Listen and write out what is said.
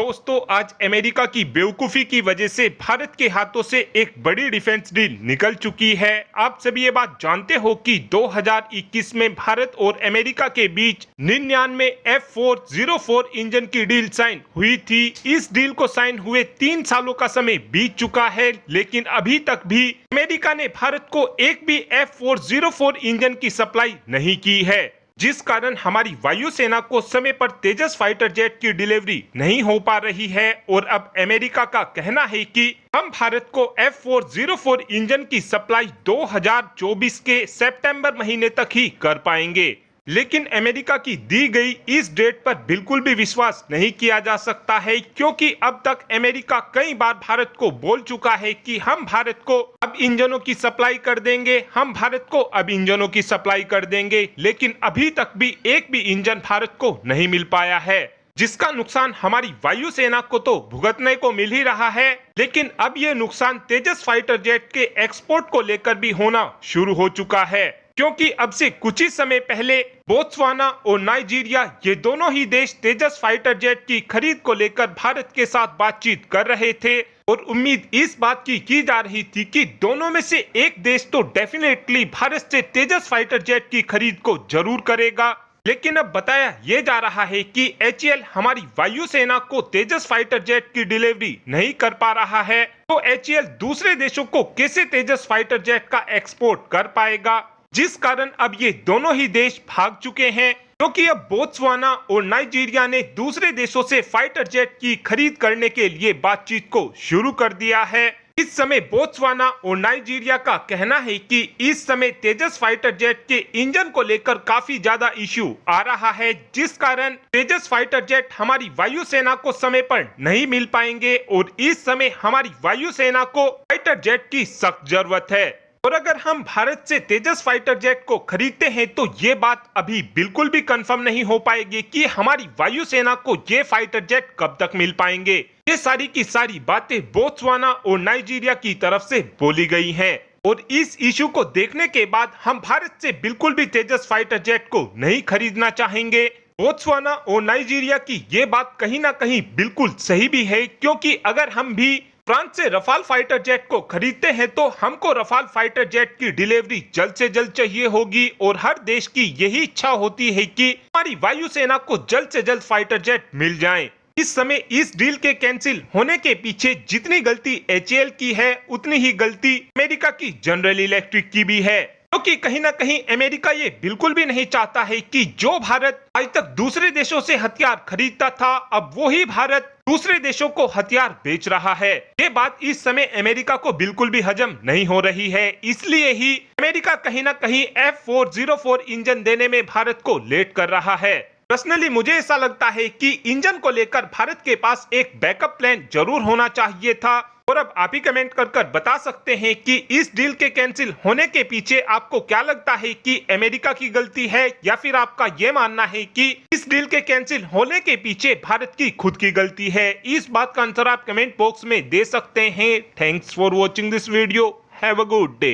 दोस्तों, आज अमेरिका की बेवकूफी की वजह से भारत के हाथों से एक बड़ी डिफेंस डील निकल चुकी है। आप सभी ये बात जानते हो कि 2021 में भारत और अमेरिका के बीच 99 F404 इंजन की डील साइन हुई थी। इस डील को साइन हुए 3 सालों का समय बीत चुका है, लेकिन अभी तक भी अमेरिका ने भारत को एक भी F404 इंजन की सप्लाई नहीं की है, जिस कारण हमारी वायुसेना को समय पर तेजस फाइटर जेट की डिलीवरी नहीं हो पा रही है। और अब अमेरिका का कहना है कि हम भारत को F404 इंजन की सप्लाई 2024 के सितंबर महीने तक ही कर पाएंगे। लेकिन अमेरिका की दी गई इस डेट पर बिल्कुल भी विश्वास नहीं किया जा सकता है, क्योंकि अब तक अमेरिका कई बार भारत को बोल चुका है कि हम भारत को अब इंजनों की सप्लाई कर देंगे, हम भारत को अब इंजनों की सप्लाई कर देंगे, लेकिन अभी तक भी एक भी इंजन भारत को नहीं मिल पाया है, जिसका नुकसान हमारी वायुसेना को तो भुगतने को मिल ही रहा है। लेकिन अब ये नुकसान तेजस फाइटर जेट के एक्सपोर्ट को लेकर भी होना शुरू हो चुका है, क्योंकि अब से कुछ ही समय पहले बोत्सवाना और नाइजीरिया ये दोनों ही देश तेजस फाइटर जेट की खरीद को लेकर भारत के साथ बातचीत कर रहे थे और उम्मीद इस बात की जा रही थी कि दोनों में से एक देश तो डेफिनेटली भारत से तेजस फाइटर जेट की खरीद को जरूर करेगा। लेकिन अब बताया ये जा रहा है कि HAL हमारी वायुसेना को तेजस फाइटर जेट की डिलीवरी नहीं कर पा रहा है, तो HAL दूसरे देशों को कैसे तेजस फाइटर जेट का एक्सपोर्ट कर पाएगा, जिस कारण अब ये दोनों ही देश भाग चुके हैं, क्योंकि अब बोत्सवाना और नाइजीरिया ने दूसरे देशों से फाइटर जेट की खरीद करने के लिए बातचीत को शुरू कर दिया है। इस समय बोत्सवाना और नाइजीरिया का कहना है कि इस समय तेजस फाइटर जेट के इंजन को लेकर काफी ज्यादा इश्यू आ रहा है, जिस कारण तेजस फाइटर जेट हमारी वायुसेना को समय पर नहीं मिल पाएंगे और इस समय हमारी वायुसेना को फाइटर जेट की सख्त जरूरत है। और अगर हम भारत से तेजस फाइटर जेट को खरीदते हैं तो ये बात अभी बिल्कुल भी कंफर्म नहीं हो पाएगी कि हमारी वायुसेना को ये फाइटर जेट कब तक मिल पाएंगे। ये सारी की सारी बातें बोत्सवाना और नाइजीरिया की तरफ से बोली गई हैं और इस इशू को देखने के बाद हम भारत से बिल्कुल भी तेजस फाइटर जेट को नहीं खरीदना चाहेंगे। बोत्सवाना और नाइजीरिया की ये बात कहीं ना कहीं बिल्कुल सही भी है, क्योंकि अगर हम भी फ्रांस से रफाल फाइटर जेट को खरीदते हैं तो हमको रफाल फाइटर जेट की डिलीवरी जल्द से जल्द चाहिए होगी और हर देश की यही इच्छा होती है कि हमारी वायुसेना को जल्द से जल्द फाइटर जेट मिल जाएं। इस समय इस डील के कैंसिल होने के पीछे जितनी गलती HAL की है, उतनी ही गलती अमेरिका की जनरल इलेक्ट्रिक की भी है, क्योंकि कहीं ना कहीं अमेरिका ये बिल्कुल भी नहीं चाहता है कि जो भारत आज तक दूसरे देशों से हथियार खरीदता था, अब वो ही भारत दूसरे देशों को हथियार बेच रहा है। ये बात इस समय अमेरिका को बिल्कुल भी हजम नहीं हो रही है, इसलिए ही अमेरिका कहीं ना कहीं F404 इंजन देने में भारत को लेट कर रहा है। पर्सनली मुझे ऐसा लगता है कि इंजन को लेकर भारत के पास एक बैकअप प्लान जरूर होना चाहिए था। और अब आप ही कमेंट कर बता सकते हैं कि इस डील के कैंसिल होने के पीछे आपको क्या लगता है कि अमेरिका की गलती है, या फिर आपका ये मानना है कि इस डील के कैंसिल होने के पीछे भारत की खुद की गलती है। इस बात का आंसर आप कमेंट बॉक्स में दे सकते हैं। Thanks for watching this video. Have a good day.